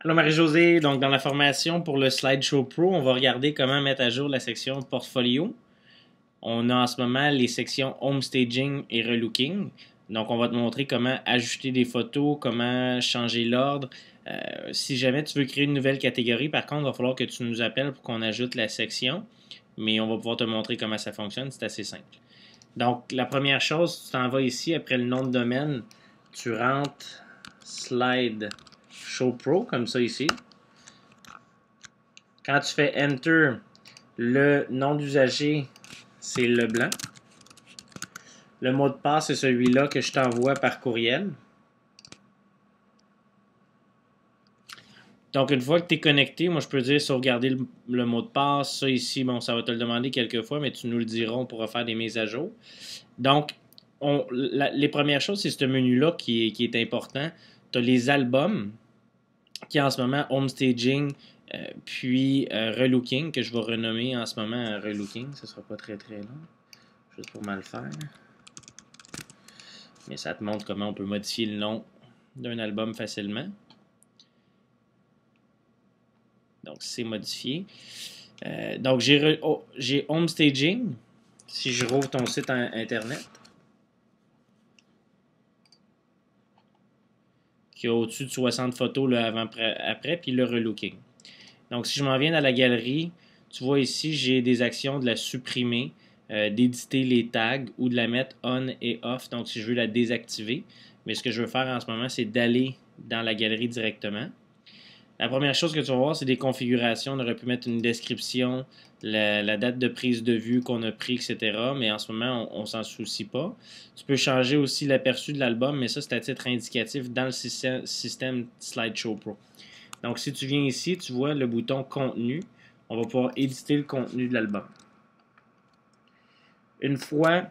Allô Marie-Josée, donc dans la formation pour le Slideshow Pro, on va regarder comment mettre à jour la section portfolio. On a en ce moment les sections Home Staging et Relooking. Donc on va te montrer comment ajouter des photos, comment changer l'ordre. Si jamais tu veux créer une nouvelle catégorie, par contre, il va falloir que tu nous appelles pour qu'on ajoute la section. Mais on va pouvoir te montrer comment ça fonctionne, c'est assez simple. Donc la première chose, tu t'en vas ici, après le nom de domaine, tu rentres Slideshow Pro, comme ça ici. Quand tu fais Enter, le nom d'usager, c'est Leblanc. Le mot de passe, c'est celui-là que je t'envoie par courriel. Donc, une fois que tu es connecté, moi, je peux dire sauvegarder le mot de passe. Ça ici, bon, ça va te le demander quelques fois, mais tu nous le diras, on pourra faire des mises à jour. Donc, les premières choses, c'est ce menu-là qui est important. Tu as les albums, qui est en ce moment Home Staging, puis Relooking, que je vais renommer en ce moment Relooking. Ce ne sera pas très très long, juste pour mal faire. Mais ça te montre comment on peut modifier le nom d'un album facilement. Donc, c'est modifié. Donc, j'ai Home Staging. Si je rouvre ton site Internet, qui a au-dessus de 60 photos le avant-après, puis le relooking. Donc, si je m'en viens dans la galerie, tu vois ici, j'ai des actions de la supprimer, d'éditer les tags ou de la mettre on et off. Donc, si je veux la désactiver. Mais ce que je veux faire en ce moment, c'est d'aller dans la galerie directement. La première chose que tu vas voir, c'est des configurations. On aurait pu mettre une description, la date de prise de vue qu'on a pris, etc. Mais en ce moment, on ne s'en soucie pas. Tu peux changer aussi l'aperçu de l'album, mais ça, c'est à titre indicatif dans le système Slideshow Pro. Donc, si tu viens ici, tu vois le bouton Contenu. On va pouvoir éditer le contenu de l'album. Une fois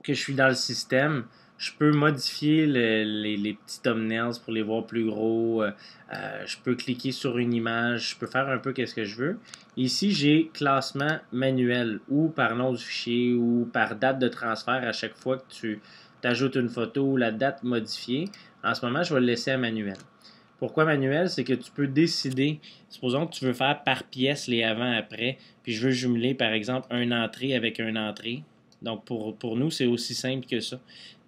que je suis dans le système, je peux modifier les petits thumbnails pour les voir plus gros. Je peux cliquer sur une image. Je peux faire un peu qu'est-ce que je veux. Ici, j'ai classement manuel ou par nom du fichier ou par date de transfert à chaque fois que tu ajoutes une photo ou la date modifiée. En ce moment, je vais le laisser à manuel. Pourquoi manuel? C'est que tu peux décider, supposons que tu veux faire par pièce les avant-après, puis je veux jumeler par exemple une entrée avec une entrée. Donc pour nous, c'est aussi simple que ça.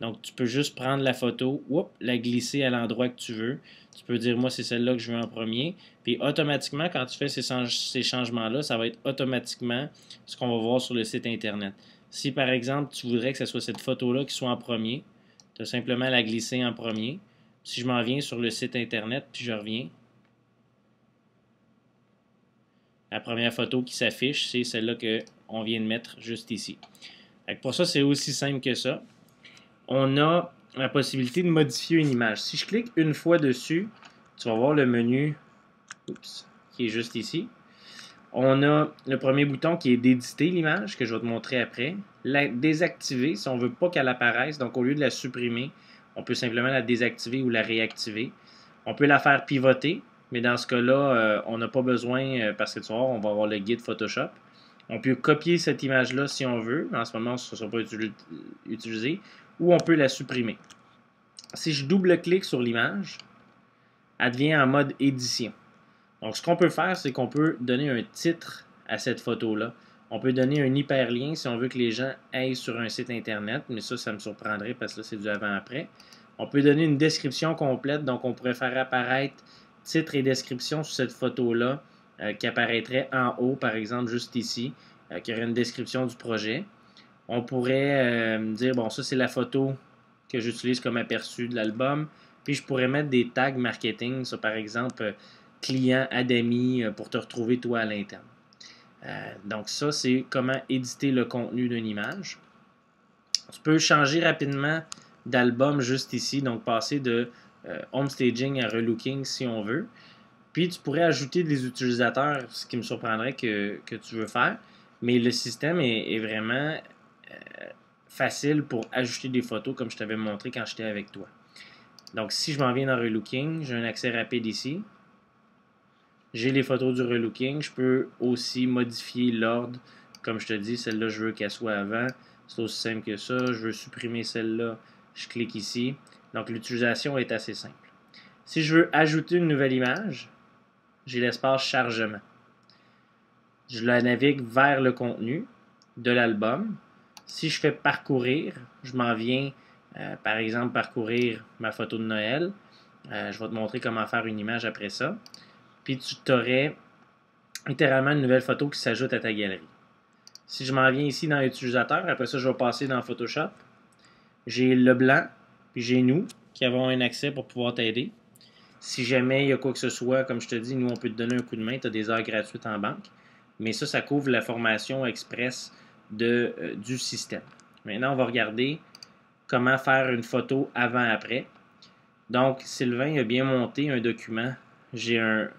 Donc tu peux juste prendre la photo, la glisser à l'endroit que tu veux. Tu peux dire moi c'est celle-là que je veux en premier. Puis automatiquement, quand tu fais ces changements-là, ça va être automatiquement ce qu'on va voir sur le site Internet. Si par exemple tu voudrais que ce soit cette photo-là qui soit en premier, tu as simplement à la glisser en premier. Si je m'en viens sur le site Internet, puis je reviens, la première photo qui s'affiche, c'est celle-là qu'on vient de mettre juste ici. Pour ça, c'est aussi simple que ça. On a la possibilité de modifier une image. Si je clique une fois dessus, tu vas voir le menu qui est juste ici. On a le premier bouton qui est d'éditer l'image, que je vais te montrer après. La désactiver, si on ne veut pas qu'elle apparaisse. Donc, au lieu de la supprimer, on peut simplement la désactiver ou la réactiver. On peut la faire pivoter, mais dans ce cas-là, on n'a pas besoin, parce que tu vois, on va avoir le guide Photoshop. On peut copier cette image-là si on veut. En ce moment, ça ne sera pas utilisé. Ou on peut la supprimer. Si je double-clique sur l'image, elle devient en mode édition. Donc, ce qu'on peut faire, c'est qu'on peut donner un titre à cette photo-là. On peut donner un hyperlien si on veut que les gens aillent sur un site Internet, mais ça me surprendrait parce que là, c'est du avant-après. On peut donner une description complète, donc on pourrait faire apparaître titre et description sur cette photo-là qui apparaîtrait en haut, par exemple, juste ici, qui aurait une description du projet. On pourrait dire, bon, ça, c'est la photo que j'utilise comme aperçu de l'album. Puis, je pourrais mettre des tags marketing, ça, par exemple, client, Adami, pour te retrouver, toi, à l'interne. Donc, ça, c'est comment éditer le contenu d'une image. Tu peux changer rapidement d'album juste ici, donc passer de home staging à relooking si on veut. Puis tu pourrais ajouter des utilisateurs, ce qui me surprendrait que tu veux faire, mais le système est vraiment facile pour ajouter des photos comme je t'avais montré quand j'étais avec toi. Donc si je m'en viens dans relooking, j'ai un accès rapide ici. J'ai les photos du relooking. Je peux aussi modifier l'ordre. Comme je te dis, celle-là, je veux qu'elle soit avant. C'est aussi simple que ça. Je veux supprimer celle-là. Je clique ici. Donc, l'utilisation est assez simple. Si je veux ajouter une nouvelle image, j'ai l'espace chargement. Je la navigue vers le contenu de l'album. Si je fais parcourir, je m'en viens, par exemple, parcourir ma photo de Noël. Je vais te montrer comment faire une image après ça. Puis tu aurais littéralement une nouvelle photo qui s'ajoute à ta galerie. Si je m'en viens ici dans l'utilisateur, après ça, je vais passer dans Photoshop. J'ai le blanc, puis j'ai nous qui avons un accès pour pouvoir t'aider. Si jamais il y a quoi que ce soit, comme je te dis, nous, on peut te donner un coup de main. Tu as des heures gratuites en banque. Mais ça couvre la formation express du système. Maintenant, on va regarder comment faire une photo avant-après. Donc, Sylvain a bien monté un document. J'ai un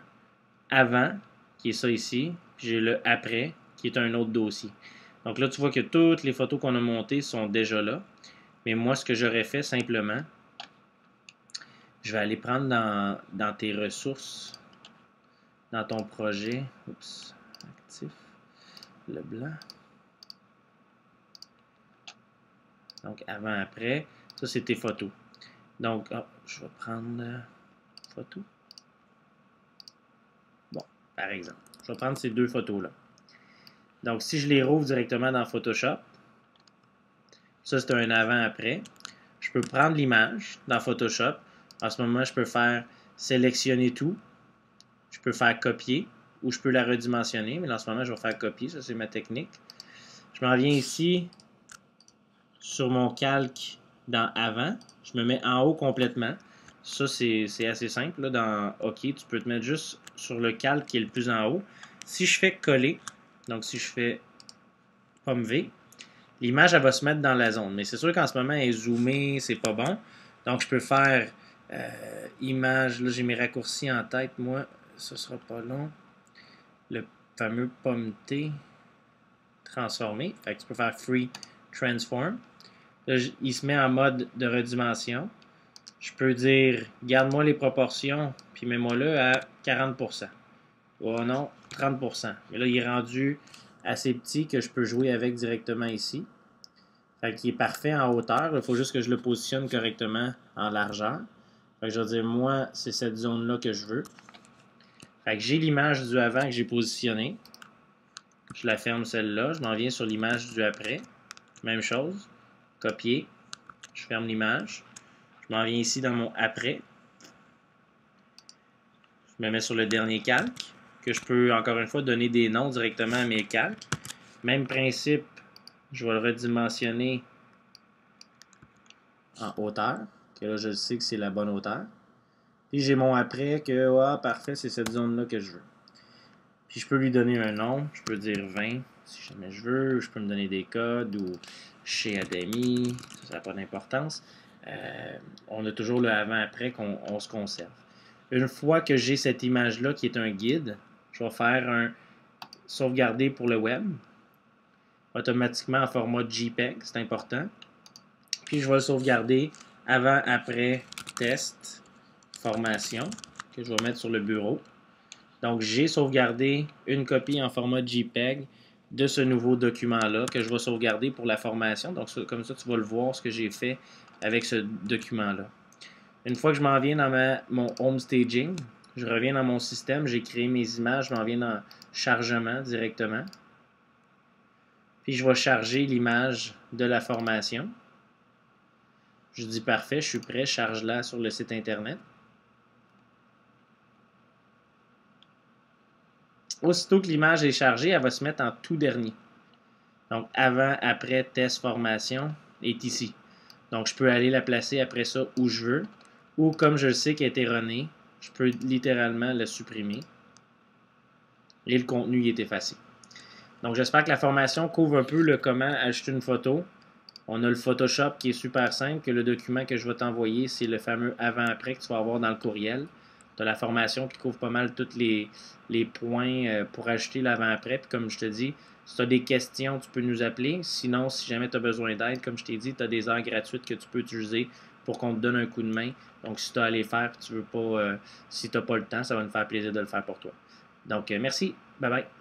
avant, qui est ça ici. J'ai le après, qui est un autre dossier. Donc là, tu vois que toutes les photos qu'on a montées sont déjà là. Mais moi, ce que j'aurais fait simplement, je vais aller prendre dans tes ressources, dans ton projet. Oups, actif, le blanc. Donc, avant-après, ça, c'est tes photos. Donc, je vais prendre photo. Bon, par exemple, je vais prendre ces deux photos-là. Donc, si je les rouvre directement dans Photoshop, ça, c'est un avant-après. Je peux prendre l'image dans Photoshop. En ce moment, je peux faire sélectionner tout. Je peux faire copier ou je peux la redimensionner. Mais en ce moment, je vais faire copier. Ça, c'est ma technique. Je m'en viens ici sur mon calque dans avant. Je me mets en haut complètement. Ça, c'est assez simple. Là, dans OK, tu peux te mettre juste sur le calque qui est le plus en haut. Si je fais coller, donc si je fais pomme V, l'image, elle va se mettre dans la zone. Mais c'est sûr qu'en ce moment, elle est zoomée, c'est pas bon. Donc, je peux faire image. Là, j'ai mes raccourcis en tête. Moi, ce sera pas long. Le fameux pomme T transformé. Fait que tu peux faire Free Transform. Là, il se met en mode de redimension. Je peux dire, garde-moi les proportions, puis mets-moi là à 40%. Oh non, 30%. Mais là, il est rendu assez petit que je peux jouer avec directement ici. Fait qu'il est parfait en hauteur. Il faut juste que je le positionne correctement en largeur. Fait que je vais dire, moi, c'est cette zone-là que je veux. Fait que j'ai l'image du avant que j'ai positionnée. Je la ferme celle-là. Je m'en viens sur l'image du après. Même chose. Copier. Je ferme l'image. Je m'en viens ici dans mon après. Je me mets sur le dernier calque, que je peux encore une fois donner des noms directement à mes calques. Même principe, je vais le redimensionner en hauteur, que là je sais que c'est la bonne hauteur. Puis j'ai mon après que, parfait, c'est cette zone-là que je veux. Puis je peux lui donner un nom, je peux dire 20 si jamais je veux, je peux me donner des codes ou chez Adami, ça n'a pas d'importance. On a toujours le avant-après qu'on se conserve. Une fois que j'ai cette image-là qui est un guide, je vais faire un sauvegarder pour le web, automatiquement en format JPEG, c'est important. Puis je vais le sauvegarder avant, après, test, formation, que je vais mettre sur le bureau. Donc j'ai sauvegardé une copie en format JPEG de ce nouveau document-là que je vais sauvegarder pour la formation. Donc comme ça, tu vas le voir ce que j'ai fait avec ce document-là. Une fois que je m'en viens dans mon home staging, je reviens dans mon système, j'ai créé mes images, je m'en viens dans chargement directement. Puis je vais charger l'image de la formation. Je dis parfait, je suis prêt, charge-la sur le site internet. Aussitôt que l'image est chargée, elle va se mettre en tout dernier. Donc avant, après, test, formation est ici. Donc je peux aller la placer après ça où je veux. Ou comme je sais qu'elle est erronée, je peux littéralement la supprimer. Et le contenu y est effacé. Donc j'espère que la formation couvre un peu le comment ajouter une photo. On a le Photoshop qui est super simple, que le document que je vais t'envoyer, c'est le fameux avant-après que tu vas avoir dans le courriel. Tu as la formation qui couvre pas mal tous les points pour ajouter l'avant-après. Puis comme je te dis, si tu as des questions, tu peux nous appeler. Sinon, si jamais tu as besoin d'aide, comme je t'ai dit, tu as des heures gratuites que tu peux utiliser pour qu'on te donne un coup de main. Donc si tu as à les faire, tu veux pas, si tu n'as pas le temps, ça va nous faire plaisir de le faire pour toi. Donc merci, bye bye.